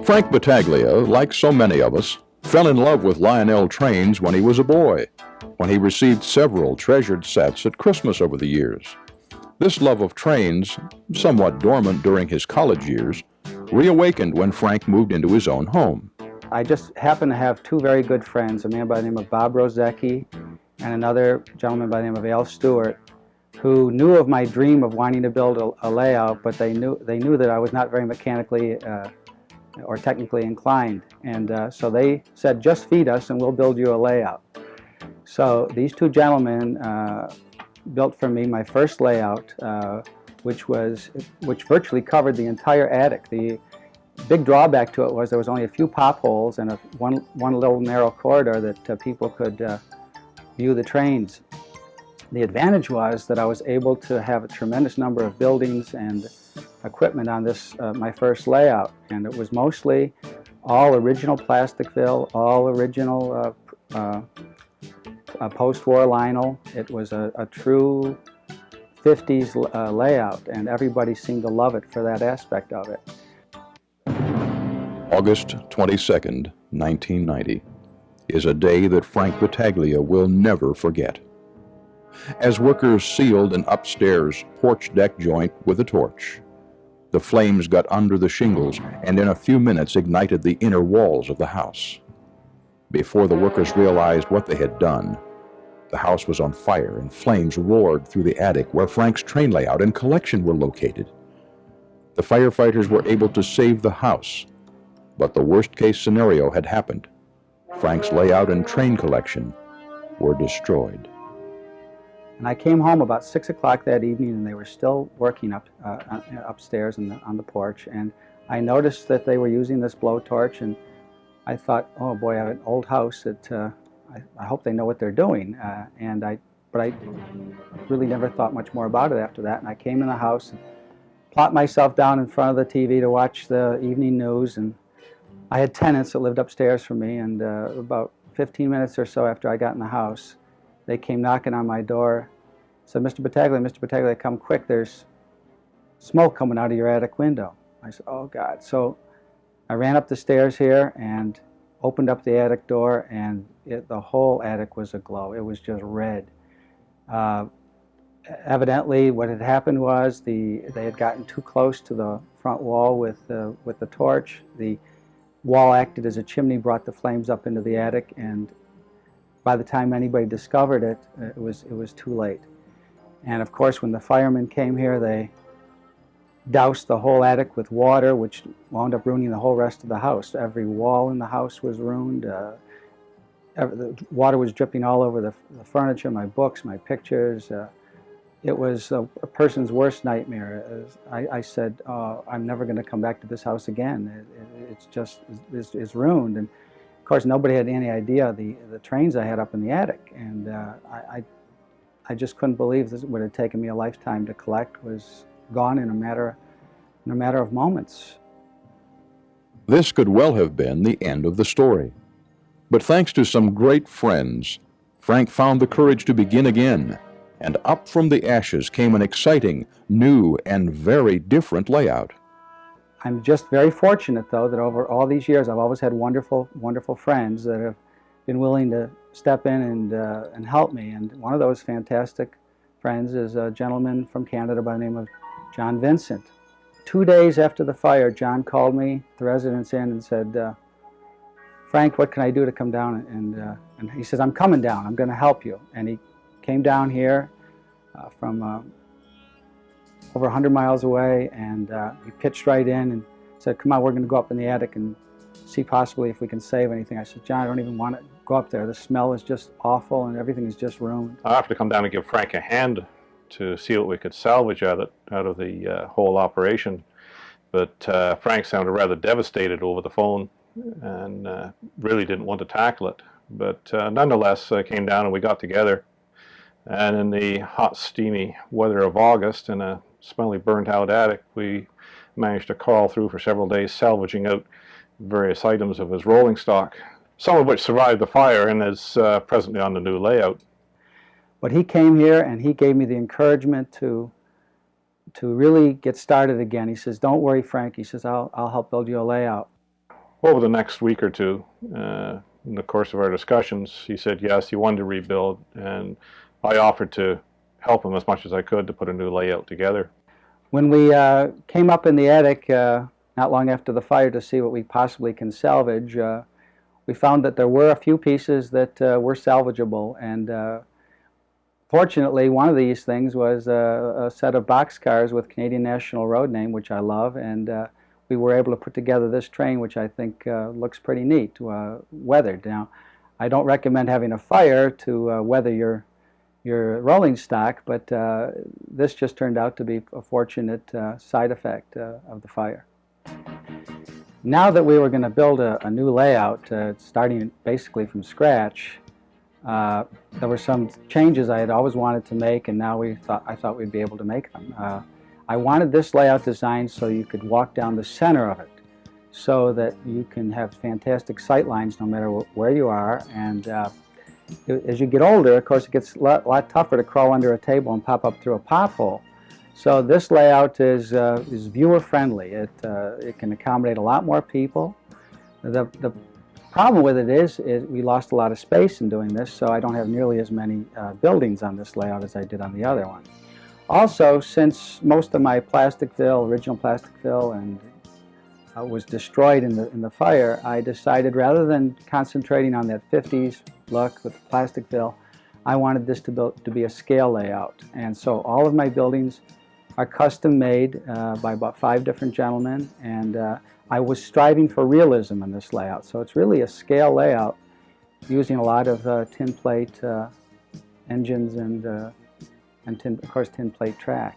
Frank Battaglia, like so many of us, fell in love with Lionel trains when he was a boy, when he received several treasured sets at Christmas over the years. This love of trains, somewhat dormant during his college years, reawakened when Frank moved into his own home. I just happened to have two very good friends, a man by the name of Bob Rozecki and another gentleman by the name of Al Stewart, who knew of my dream of wanting to build a layout, but they knew that I was not very mechanically or technically inclined. And so they said, just feed us and we'll build you a layout. So these two gentlemen built for me my first layout, which virtually covered the entire attic. The big drawback to it was there was only a few pop holes and one little narrow corridor that people could view the trains. The advantage was that I was able to have a tremendous number of buildings and equipment on this, my first layout, and it was mostly all original plastic fill, all original post-war vinyl. It was a true 50s layout, and everybody seemed to love it for that aspect of it. August 22nd, 1990, is a day that Frank Battaglia will never forget. As workers sealed an upstairs porch deck joint with a torch, the flames got under the shingles and in a few minutes ignited the inner walls of the house. Before the workers realized what they had done, the house was on fire and flames roared through the attic where Frank's train layout and collection were located. The firefighters were able to save the house, but the worst-case scenario had happened. Frank's layout and train collection were destroyed. And I came home about 6 o'clock that evening, and they were still working upstairs on the porch. And I noticed that they were using this blowtorch, and I thought, oh boy, I have an old house that I hope they know what they're doing. But I really never thought much more about it after that. And I came in the house and plopped myself down in front of the TV to watch the evening news. And I had tenants that lived upstairs from me, and about 15 minutes or so after I got in the house, they came knocking on my door, said, Mr. Battaglia, come quick, there's smoke coming out of your attic window. I said, oh God. So I ran up the stairs here and opened up the attic door, and the whole attic was aglow. It was just red. Evidently what had happened was they had gotten too close to the front wall with the torch. The wall acted as a chimney, brought the flames up into the attic, and by the time anybody discovered it, it was too late. And of course, when the firemen came here, they doused the whole attic with water, which wound up ruining the whole rest of the house. Every wall in the house was ruined. The water was dripping all over the furniture, my books, my pictures. It was a person's worst nightmare. I said, oh, I'm never going to come back to this house again. It's ruined. And of course, nobody had any idea the trains I had up in the attic, and I just couldn't believe this would have taken me a lifetime to collect was gone in a matter of moments. This could well have been the end of the story. But thanks to some great friends, Frank found the courage to begin again, and up from the ashes came an exciting, new, and very different layout. I'm just very fortunate, though, that over all these years I've always had wonderful, wonderful friends that have been willing to step in and help me. And one of those fantastic friends is a gentleman from Canada by the name of John Vincent. 2 days after the fire, John called me, the residence inn, and said, Frank, what can I do to come down? And he says, I'm coming down. I'm going to help you. And he came down here from over 100 miles away, and he pitched right in and said, come on, we're going to go up in the attic and see possibly if we can save anything. I said, John, I don't even want to go up there. The smell is just awful and everything is just ruined. I have to come down and give Frank a hand to see what we could salvage out of the whole operation. But Frank sounded rather devastated over the phone and really didn't want to tackle it. But nonetheless, I came down and we got together. And in the hot, steamy weather of August in a smelly, burnt-out attic, we managed to crawl through for several days, salvaging out various items of his rolling stock, some of which survived the fire and is presently on the new layout. But he came here and he gave me the encouragement to really get started again. He says, "Don't worry, Frank." He says, I'll help build you a layout." Over the next week or two, in the course of our discussions, he said yes, he wanted to rebuild, and I offered to help him as much as I could to put a new layout together. When we came up in the attic not long after the fire to see what we possibly can salvage, we found that there were a few pieces that were salvageable, and fortunately one of these things was a set of boxcars with Canadian National Road name, which I love, and we were able to put together this train, which I think looks pretty neat, weathered. Now, I don't recommend having a fire to weather your rolling stock, but this just turned out to be a fortunate side effect of the fire. Now that we were going to build a new layout, starting basically from scratch, there were some changes I had always wanted to make, and now I thought we'd be able to make them. I wanted this layout designed so you could walk down the center of it, so that you can have fantastic sight lines no matter where you are. And as you get older, of course, it gets a lot tougher to crawl under a table and pop up through a pothole. So this layout is viewer friendly. It can accommodate a lot more people. The problem with it is we lost a lot of space in doing this, so I don't have nearly as many buildings on this layout as I did on the other one. Also, since most of my plastic fill, original plastic fill, and was destroyed in the fire, I decided rather than concentrating on that 50s look with plastic fill, I wanted this to be a scale layout. And so all of my buildings are custom made by about 5 different gentlemen, and I was striving for realism in this layout. So it's really a scale layout using a lot of tin plate engines and of course tin plate track.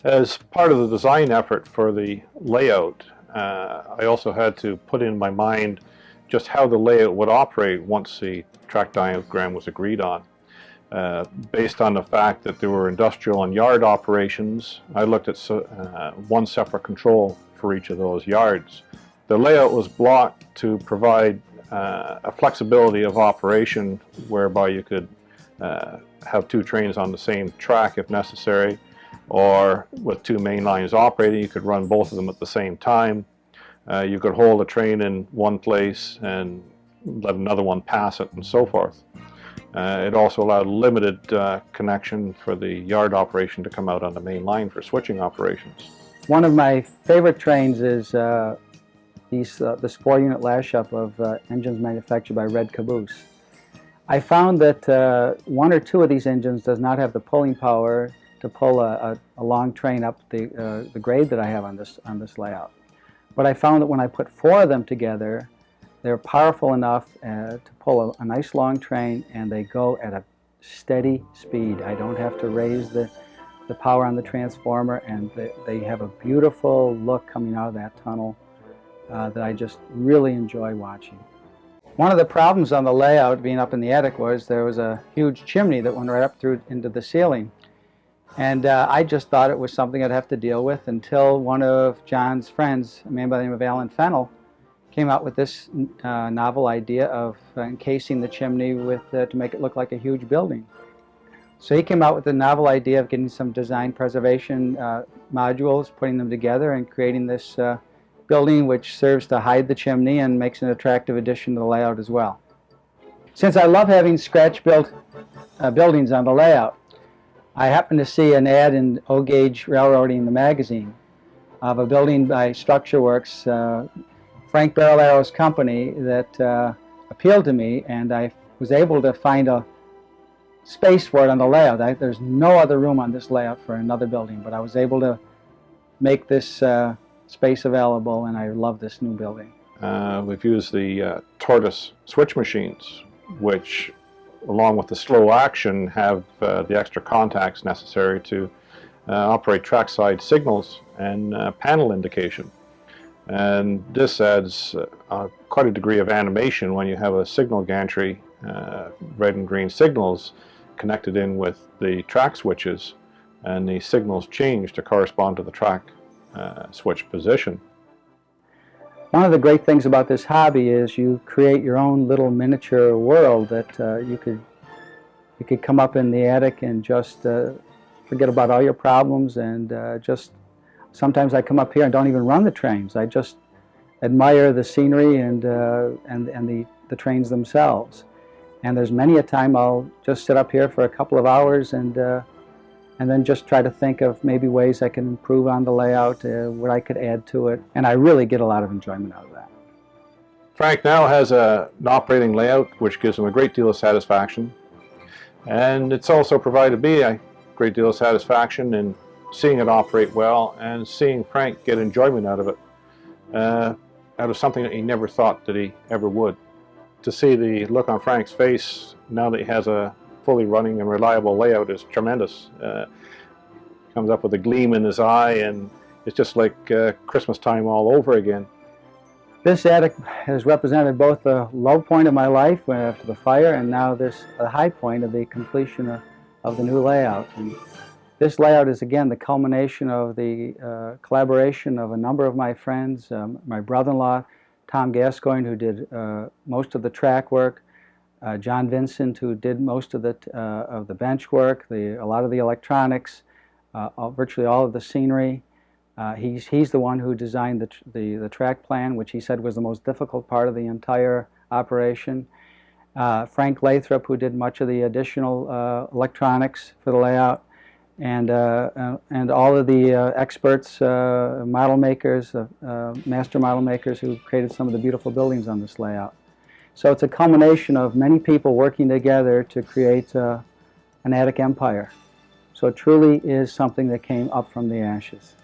As part of the design effort for the layout, I also had to put in my mind just how the layout would operate once the track diagram was agreed on. Based on the fact that there were industrial and yard operations, I looked at one separate control for each of those yards. The layout was blocked to provide a flexibility of operation whereby you could have 2 trains on the same track if necessary, or with 2 main lines operating, you could run both of them at the same time. You could hold a train in one place and let another one pass it, and so forth. It also allowed limited connection for the yard operation to come out on the main line for switching operations. One of my favorite trains is this 4-unit lash-up of engines manufactured by Red Caboose. I found that 1 or 2 of these engines does not have the pulling power to pull a long train up the grade that I have on this layout. But I found that when I put 4 of them together, they're powerful enough to pull a nice long train, and they go at a steady speed. I don't have to raise the power on the transformer, and they have a beautiful look coming out of that tunnel that I just really enjoy watching. One of the problems on the layout being up in the attic was there was a huge chimney that went right up through into the ceiling. And I just thought it was something I'd have to deal with until one of John's friends, a man by the name of Alan Fennell, came out with this novel idea of encasing the chimney to make it look like a huge building. So he came out with the novel idea of getting some design preservation modules, putting them together, and creating this building which serves to hide the chimney and makes an attractive addition to the layout as well. Since I love having scratch-built buildings on the layout, I happened to see an ad in O-Gauge Railroading in the magazine of a building by Structure Works, Frank Barrellaro's company, that appealed to me, and I was able to find a space for it on the layout. There's no other room on this layout for another building, but I was able to make this space available, and I love this new building. We've used the tortoise switch machines, which, along with the slow action, have the extra contacts necessary to operate trackside signals and panel indication. And this adds quite a degree of animation when you have a signal gantry, red and green signals, connected in with the track switches, and the signals change to correspond to the track switch position. One of the great things about this hobby is you create your own little miniature world that you could You could come up in the attic and just forget about all your problems, and just sometimes I come up here and don't even run the trains. I just admire the scenery and the trains themselves. And there's many a time I'll just sit up here for a couple of hours and then just try to think of maybe ways I can improve on the layout, what I could add to it. And I really get a lot of enjoyment out of that. Frank now has an operating layout which gives him a great deal of satisfaction. And it's also provided me a great deal of satisfaction in seeing it operate well and seeing Frank get enjoyment out of it, out of something that he never thought that he ever would. To see the look on Frank's face now that he has a fully running and reliable layout is tremendous. Comes up with a gleam in his eye, and it's just like Christmas time all over again. This attic has represented both the low point of my life after the fire, and now the high point of the completion of the new layout. And this layout is again the culmination of the collaboration of a number of my friends, my brother-in-law Tom Gascoigne, who did most of the track work, John Vincent, who did most of the bench work, a lot of the electronics, virtually all of the scenery. He's the one who designed the track plan, which he said was the most difficult part of the entire operation. Frank Lathrop, who did much of the additional electronics for the layout, and all of the experts, model makers, master model makers who created some of the beautiful buildings on this layout. So it's a culmination of many people working together to create an attic empire. So it truly is something that came up from the ashes.